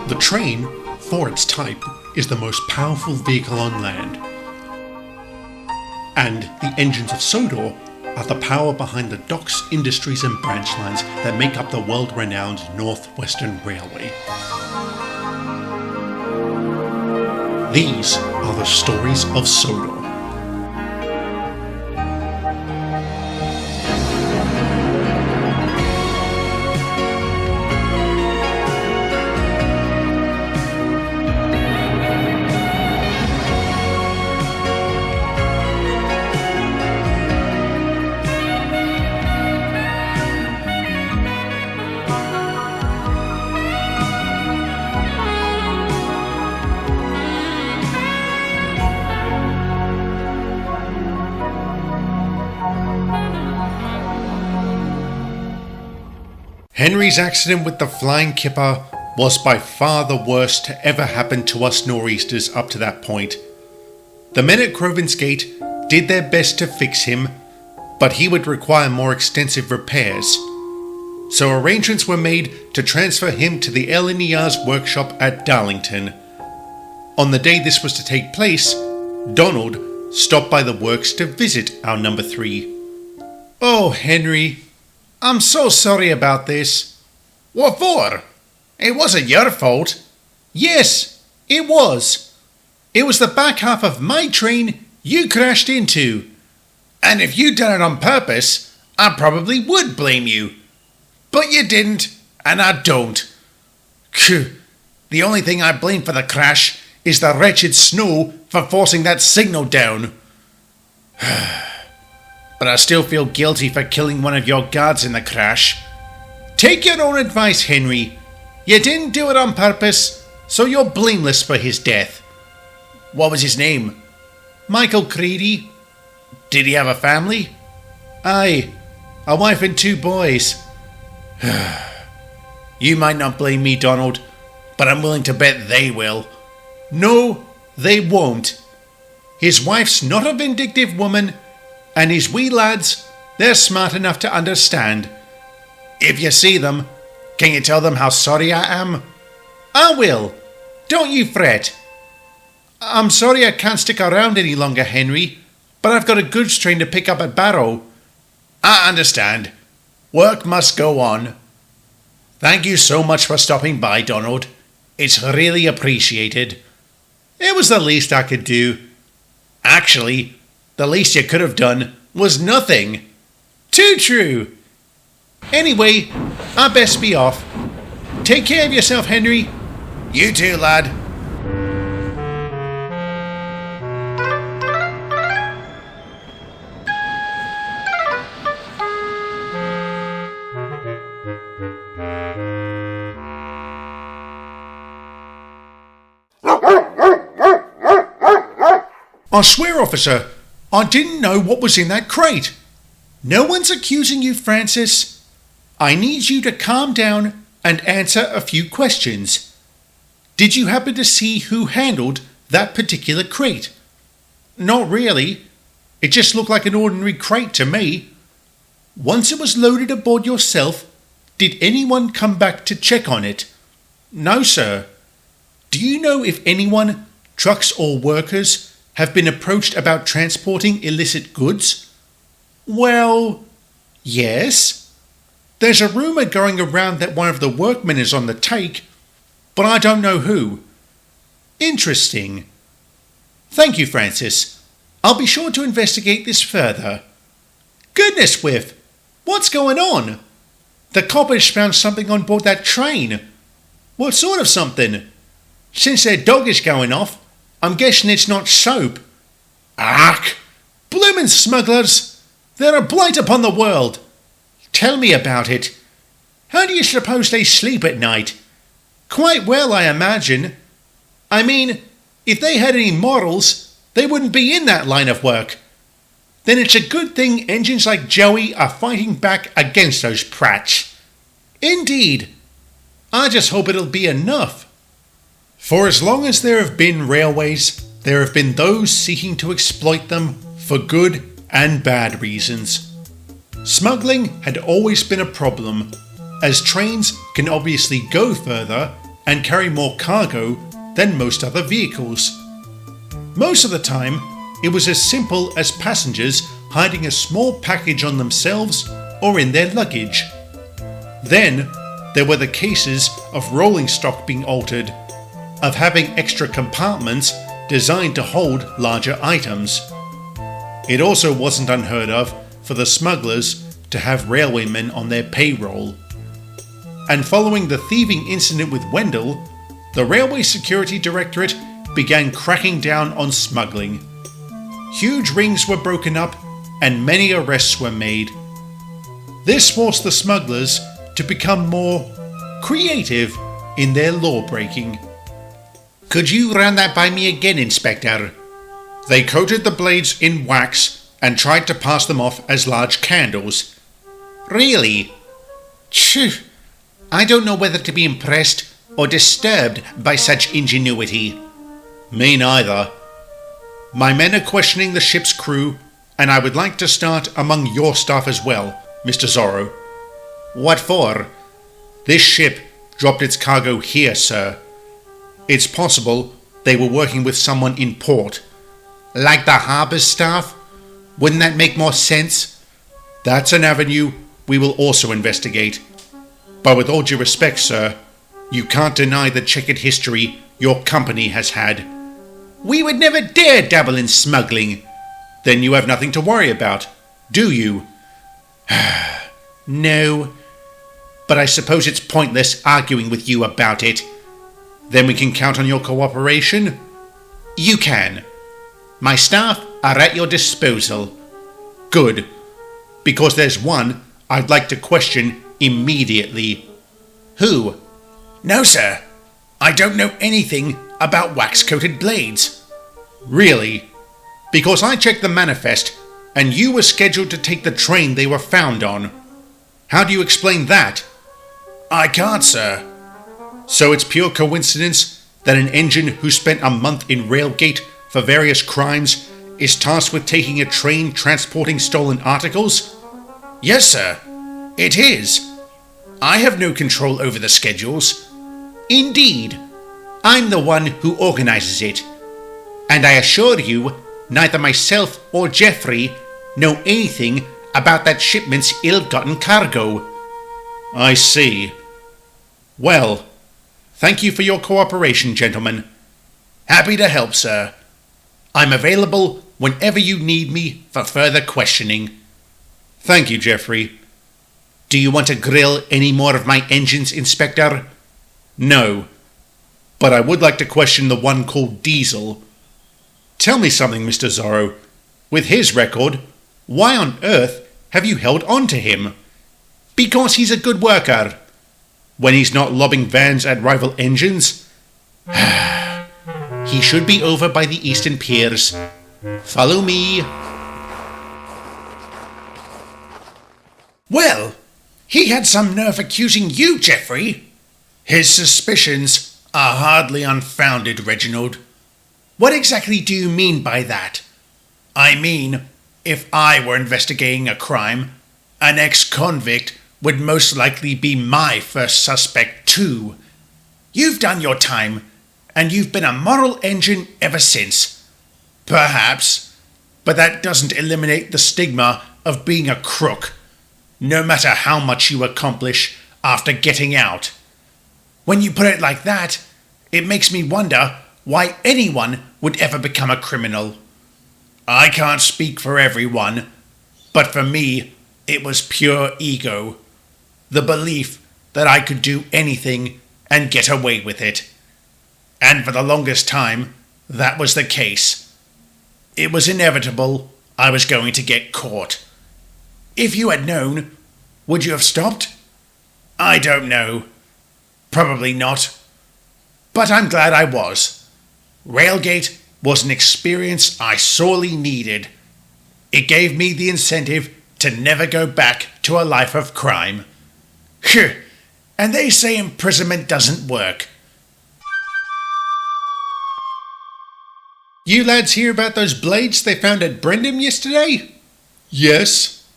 The train, for its type, is the most powerful vehicle on land. And the engines of Sodor are the power behind the docks, industries and branch lines that make up the world-renowned North-Western Railway. These are the stories of Sodor. Henry's accident with the flying kipper was by far the worst to ever happen to us nor'easters up to that point. The men at Crovan's Gate did their best to fix him, but he would require more extensive repairs. So arrangements were made to transfer him to the LNER's workshop at Darlington. On the day this was to take place, Donald stopped by the works to visit our number 3. "Oh, Henry, I'm so sorry about this." "What for? It wasn't your fault." "Yes, it was. It was the back half of my train you crashed into." "And if you'd done it on purpose, I probably would blame you. But you didn't, and I don't. The only thing I blame for the crash is the wretched snow for forcing that signal down. But I still feel guilty for killing one of your guards in the crash." "Take your own advice, Henry. You didn't do it on purpose, so you're blameless for his death." "What was his name?" "Michael Creedy." "Did he have a family?" "Aye, a wife and 2 boys. You might not blame me, Donald, but I'm willing to bet they will." "No, they won't. His wife's not a vindictive woman, and his wee lads, they're smart enough to understand." "If you see them, can you tell them how sorry I am?" "I will. Don't you fret. I'm sorry I can't stick around any longer, Henry, but I've got a goods train to pick up at Barrow." "I understand. Work must go on. Thank you so much for stopping by, Donald. It's really appreciated." "It was the least I could do." "Actually, the least you could have done was nothing." "Too true. Anyway, I best be off. Take care of yourself, Henry." "You too, lad." "I swear, officer, I didn't know what was in that crate. No one's accusing you, Francis. I need you to calm down and answer a few questions. Did you happen to see who handled that particular crate?" "Not really. It just looked like an ordinary crate to me." "Once it was loaded aboard yourself, did anyone come back to check on it?" "No, sir." "Do you know if anyone, trucks or workers, have been approached about transporting illicit goods?" "Well, yes. There's a rumour going around that one of the workmen is on the take, but I don't know who." "Interesting. Thank you, Francis. I'll be sure to investigate this further." "Goodness whiff! What's going on?" "The coppers found something on board that train." "What sort of something?" "Since their dog is going off, I'm guessing it's not soap." "Ark! Bloomin' smugglers! They're a blight upon the world. Tell me about it. How do you suppose they sleep at night?" "Quite well, I imagine. I mean, if they had any morals, they wouldn't be in that line of work. Then it's a good thing engines like Joey are fighting back against those prats." "Indeed. I just hope it'll be enough." For as long as there have been railways, there have been those seeking to exploit them for good and bad reasons. Smuggling had always been a problem, as trains can obviously go further and carry more cargo than most other vehicles. Most of the time, it was as simple as passengers hiding a small package on themselves or in their luggage. Then, there were the cases of rolling stock being altered, of having extra compartments designed to hold larger items. It also wasn't unheard of for the smugglers to have railwaymen on their payroll. And following the thieving incident with Wendell, the Railway Security Directorate began cracking down on smuggling. Huge rings were broken up and many arrests were made. This forced the smugglers to become more creative in their law-breaking. Could you run that by me again, Inspector? They coated the blades in wax and tried to pass them off as large candles. Really? Phew. I don't know whether to be impressed or disturbed by such ingenuity. Me neither. My men are questioning the ship's crew, and I would like to start among your staff as well, Mr. Zorro. What for? This ship dropped its cargo here, sir. It's possible they were working with someone in port. Like the harbour staff? Wouldn't that make more sense? That's an avenue we will also investigate. But with all due respect, sir, you can't deny the checkered history your company has had. We would never dare dabble in smuggling. Then you have nothing to worry about, do you? No. But I suppose it's pointless arguing with you about it. Then we can count on your cooperation? You can. My staff are at your disposal. Good. Because there's one I'd like to question immediately. Who? No, sir. I don't know anything about wax-coated blades. Really? Because I checked the manifest, and you were scheduled to take the train they were found on. How do you explain that? I can't, sir. So it's pure coincidence that an engine who spent a month in Railgate for various crimes is tasked with taking a train transporting stolen articles? Yes, sir. It is. I have no control over the schedules. Indeed. I'm the one who organizes it. And I assure you, neither myself or Jeffrey know anything about that shipment's ill-gotten cargo. I see. Well, thank you for your cooperation, gentlemen. Happy to help, sir. I'm available whenever you need me for further questioning. Thank you, Jeffrey. Do you want to grill any more of my engines, Inspector? No, but I would like to question the one called Diesel. Tell me something, Mr. Zorro. With his record, why on earth have you held on to him? Because he's a good worker. When he's not lobbing vans at rival engines? He should be over by the Eastern Piers. Follow me. Well, he had some nerve accusing you, Jeffrey. His suspicions are hardly unfounded, Reginald. What exactly do you mean by that? I mean, if I were investigating a crime, an ex-convict would most likely be my first suspect too. You've done your time, and you've been a moral engine ever since. Perhaps, but that doesn't eliminate the stigma of being a crook, no matter how much you accomplish after getting out. When you put it like that, it makes me wonder why anyone would ever become a criminal. I can't speak for everyone, but for me, it was pure ego. The belief that I could do anything and get away with it. And for the longest time, that was the case. It was inevitable I was going to get caught. If you had known, would you have stopped? I don't know. Probably not. But I'm glad I was. Railgate was an experience I sorely needed. It gave me the incentive to never go back to a life of crime. Phew, and they say imprisonment doesn't work. You lads hear about those blades they found at Brendam yesterday? Yes.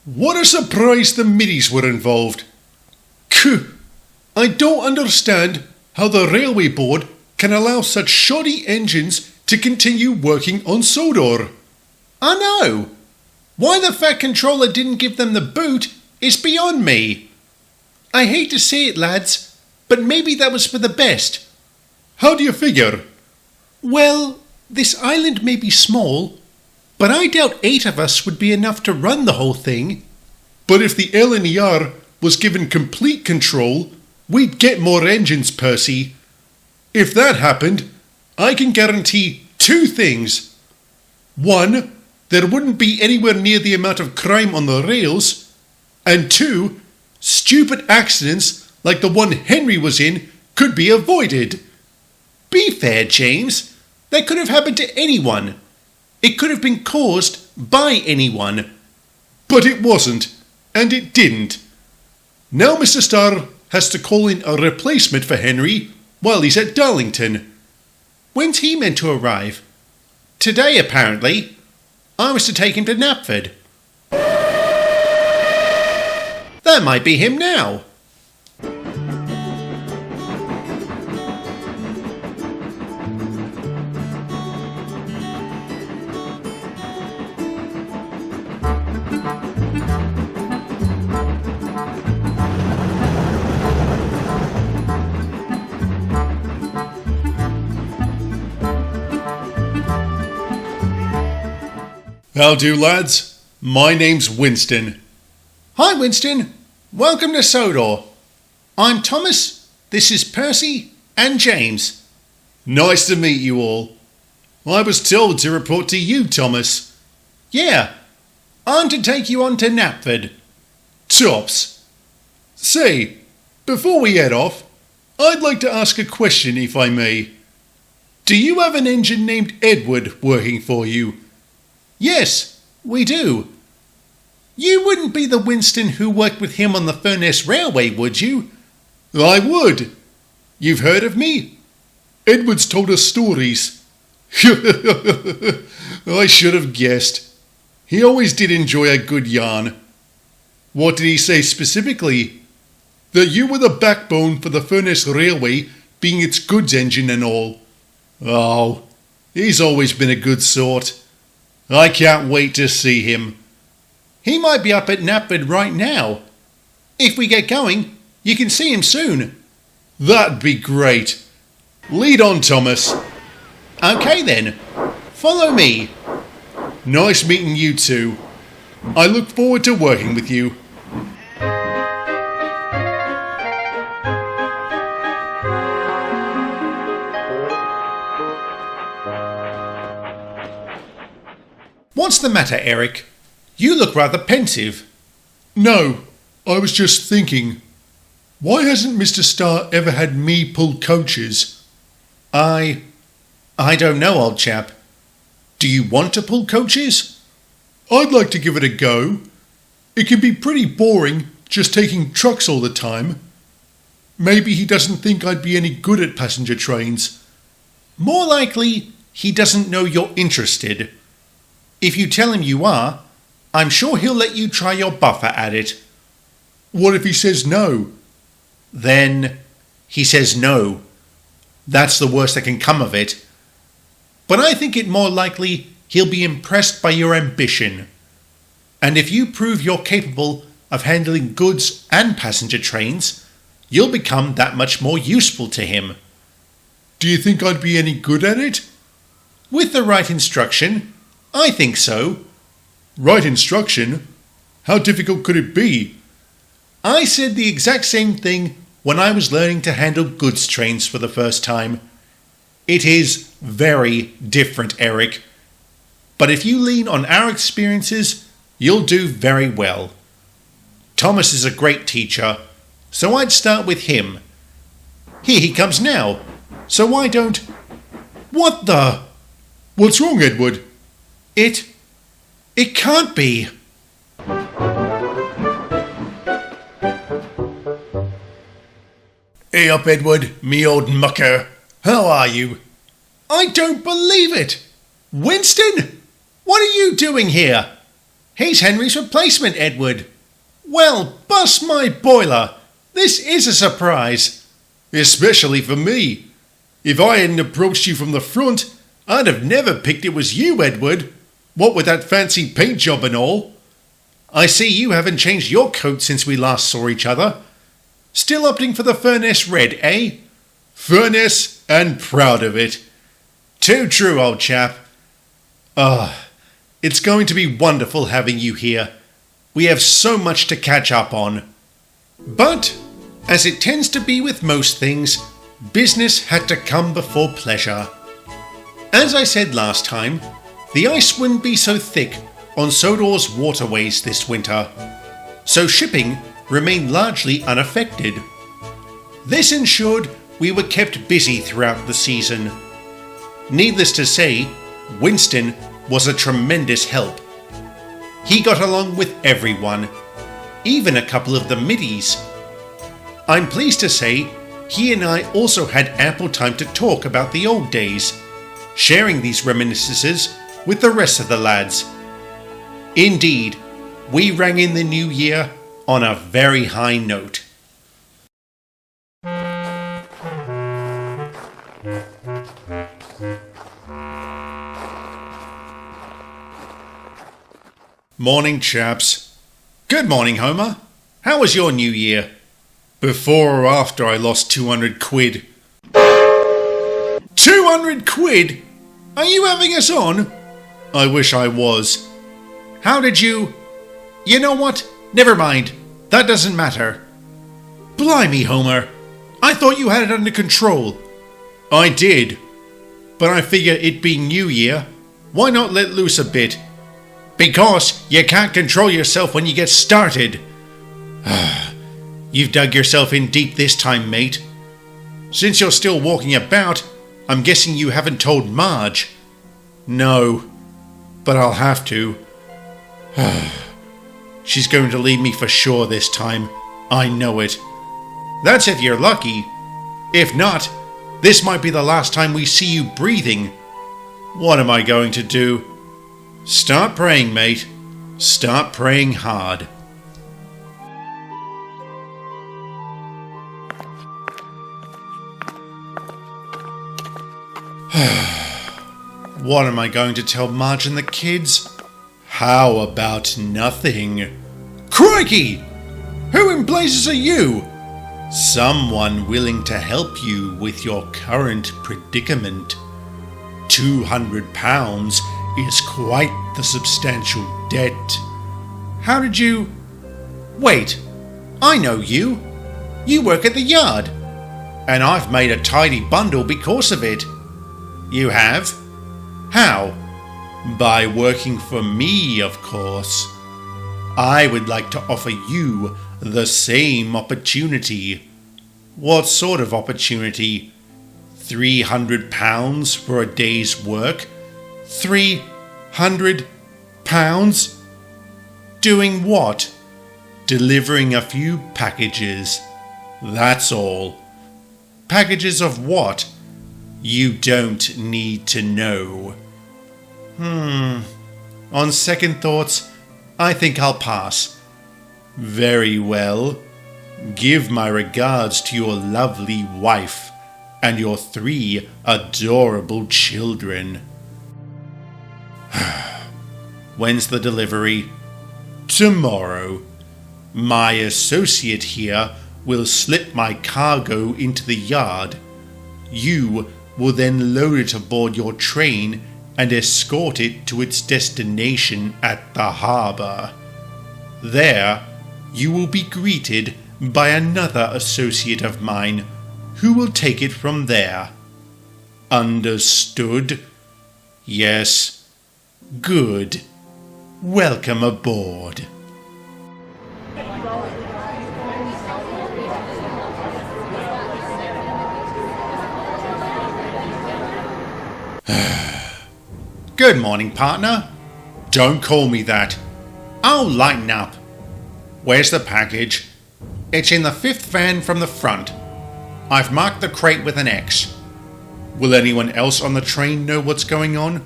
What a surprise the middies were involved. I don't understand how the Railway Board can allow such shoddy engines to continue working on Sodor. I know. Why the Fat Controller didn't give them the boot is beyond me. I hate to say it, lads, but maybe that was for the best. How do you figure? Well, this island may be small, but I doubt 8 of us would be enough to run the whole thing. But if the LNER was given complete control, we'd get more engines, Percy. If that happened, I can guarantee 2 things. 1, there wouldn't be anywhere near the amount of crime on the rails. And 2, stupid accidents like the one Henry was in could be avoided. Be fair, James. That could have happened to anyone. It could have been caused by anyone. But it wasn't, and it didn't. Now Mr. Starr has to call in a replacement for Henry while he's at Darlington. When's he meant to arrive? Today, apparently. I was to take him to Knapford. That might be him now. How do, lads? My name's Winston. Hi, Winston. Welcome to Sodor. I'm Thomas, this is Percy and James. Nice to meet you all. I was told to report to you, Thomas. Yeah, I'm to take you on to Knapford. Tops. Say, before we head off, I'd like to ask a question if I may. Do you have an engine named Edward working for you? Yes, we do. You wouldn't be the Winston who worked with him on the Furness Railway, would you? I would. You've heard of me? Edward's told us stories. I should have guessed. He always did enjoy a good yarn. What did he say specifically? That you were the backbone for the Furness Railway, being its goods engine and all. Oh, he's always been a good sort. I can't wait to see him. He might be up at Knapford right now. If we get going, you can see him soon. That'd be great. Lead on, Thomas. Okay then, follow me. Nice meeting you two. I look forward to working with you. What's the matter, Eric? You look rather pensive. No, I was just thinking. Why hasn't Mr. Starr ever had me pull coaches? I don't know, old chap. Do you want to pull coaches? I'd like to give it a go. It can be pretty boring just taking trucks all the time. Maybe he doesn't think I'd be any good at passenger trains. More likely, he doesn't know you're interested. If you tell him you are, I'm sure he'll let you try your buffer at it. What if he says no? Then he says no. That's the worst that can come of it. But I think it more likely he'll be impressed by your ambition. And if you prove you're capable of handling goods and passenger trains, you'll become that much more useful to him. Do you think I'd be any good at it? With the right instruction, I think so. Right instruction? How difficult could it be? I said the exact same thing when I was learning to handle goods trains for the first time. It is very different, Eric. But if you lean on our experiences, you'll do very well. Thomas is a great teacher, so I'd start with him. Here he comes now, so why don't... What the... What's wrong, Edward? It can't be. Hey up, Edward, me old mucker. How are you? I don't believe it. Winston, what are you doing here? He's Henry's replacement, Edward. Well, bust my boiler. This is a surprise. Especially for me. If I hadn't approached you from the front, I'd have never picked it was you, Edward. What with that fancy paint job and all. I see you haven't changed your coat since we last saw each other. Still opting for the furnace red, eh? Furnace, and proud of it. Too true, old chap. It's going to be wonderful having you here. We have so much to catch up on. But, as it tends to be with most things, business had to come before pleasure. As I said last time, the ice wouldn't be so thick on Sodor's waterways this winter, so shipping remained largely unaffected. This ensured we were kept busy throughout the season. Needless to say, Winston was a tremendous help. He got along with everyone, even a couple of the middies. I'm pleased to say he and I also had ample time to talk about the old days, sharing these reminiscences with the rest of the lads. Indeed, we rang in the new year on a very high note. Morning, chaps. Good morning, Homer. How was your new year? Before or after I lost 200 quid? 200 quid? Are you having us on? I wish I was. How did you... You know what? Never mind. That doesn't matter. Blimey, Homer. I thought you had it under control. I did. But I figure it being New Year, why not let loose a bit? Because you can't control yourself when you get started. You've dug yourself in deep this time, mate. Since you're still walking about, I'm guessing you haven't told Marge. No, but I'll have to. She's going to leave me for sure this time. I know it. That's if you're lucky. If not, this might be the last time we see you breathing. What am I going to do? Start praying, mate. Start praying hard. What am I going to tell Marge and the kids? How about nothing? Crikey! Who in blazes are you? Someone willing to help you with your current predicament. £200 is quite the substantial debt. How did you... Wait, I know you. You work at the yard. And I've made a tidy bundle because of it. You have? How? By working for me, of course. I would like to offer you the same opportunity. What sort of opportunity? £300 for a day's work? £300? Doing what? Delivering a few packages. That's all. Packages of what? You don't need to know. On second thoughts, I think I'll pass. Very well. Give my regards to your lovely wife and your 3 adorable children. When's the delivery? Tomorrow. My associate here will slip my cargo into the yard. You will then load it aboard your train and escort it to its destination at the harbour. There, you will be greeted by another associate of mine, who will take it from there. Understood? Yes. Good. Welcome aboard. Good morning, partner. Don't call me that. I'll lighten up. Where's the package? It's in the 5th van from the front. I've marked the crate with an X. Will anyone else on the train know what's going on?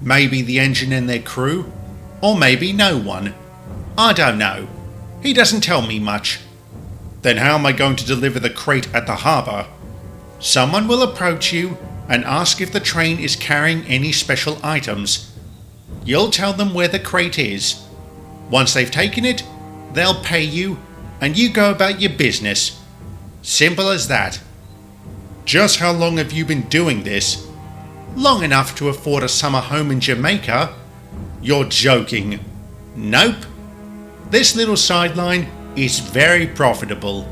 Maybe the engine and their crew? Or maybe no one. I don't know. He doesn't tell me much. Then how am I going to deliver the crate at the harbour? Someone will approach you and ask if the train is carrying any special items. You'll tell them where the crate is. Once they've taken it, they'll pay you and you go about your business. Simple as that. Just how long have you been doing this? Long enough to afford a summer home in Jamaica? You're joking. Nope. This little sideline is very profitable.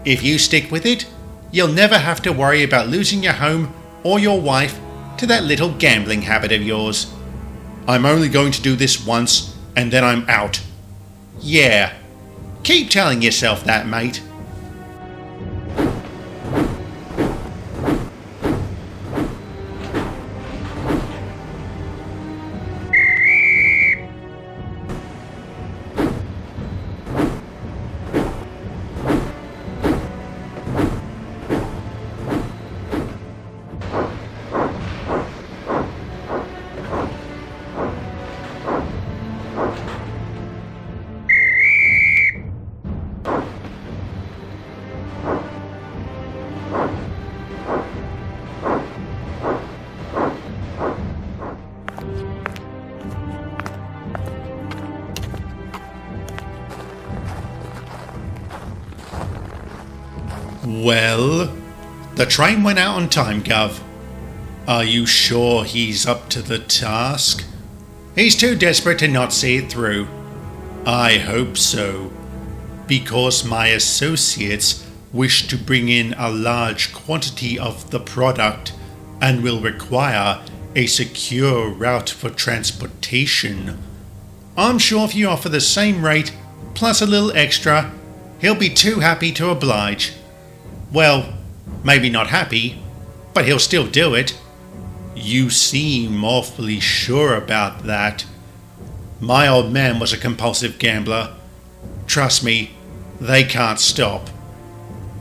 If you stick with it, you'll never have to worry about losing your home or your wife to that little gambling habit of yours. I'm only going to do this once and then I'm out. Yeah. Keep telling yourself that, mate. Well, the train went out on time, Gov. Are you sure he's up to the task? He's too desperate to not see it through. I hope so, because my associates wish to bring in a large quantity of the product and will require a secure route for transportation. I'm sure if you offer the same rate, plus a little extra, he'll be too happy to oblige. Well, maybe not happy, but he'll still do it. You seem awfully sure about that. My old man was a compulsive gambler. Trust me, they can't stop.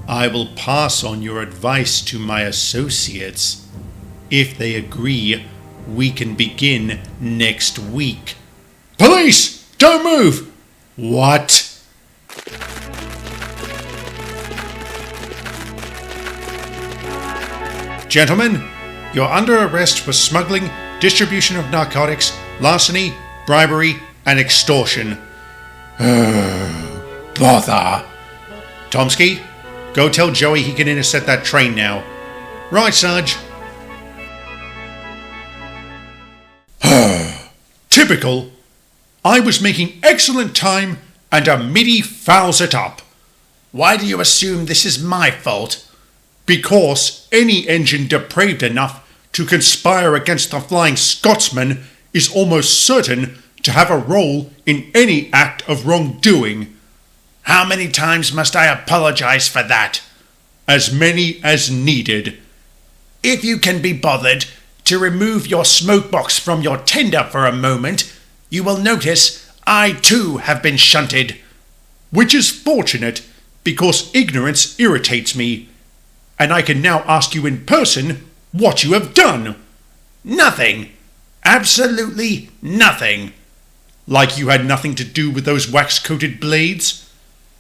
I will pass on your advice to my associates. If they agree, we can begin next week. Police! Don't move! What? Gentlemen, you're under arrest for smuggling, distribution of narcotics, larceny, bribery, and extortion. Bother. Tomsky, go tell Joey he can intercept that train now. Right, Sarge. Typical. I was making excellent time and a middy fouls it up. Why do you assume this is my fault? Because any engine depraved enough to conspire against the Flying Scotsman is almost certain to have a role in any act of wrongdoing. How many times must I apologize for that? As many as needed. If you can be bothered to remove your smokebox from your tender for a moment, you will notice I too have been shunted. Which is fortunate, because ignorance irritates me. And I can now ask you in person what you have done. Nothing. Absolutely nothing. Like you had nothing to do with those wax-coated blades?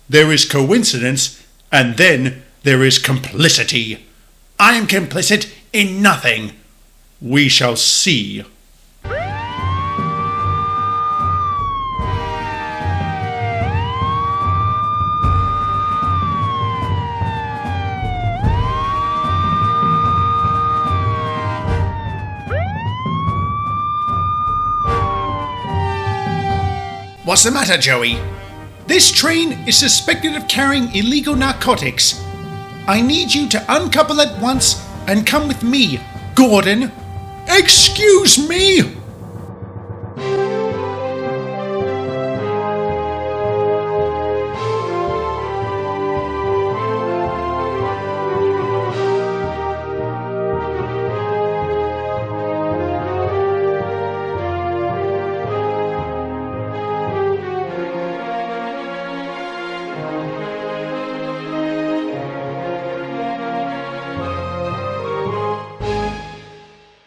There is coincidence, and then there is complicity. I am complicit in nothing. We shall see. What's the matter, Joey? This train is suspected of carrying illegal narcotics. I need you to uncouple at once and come with me, Gordon. Excuse me!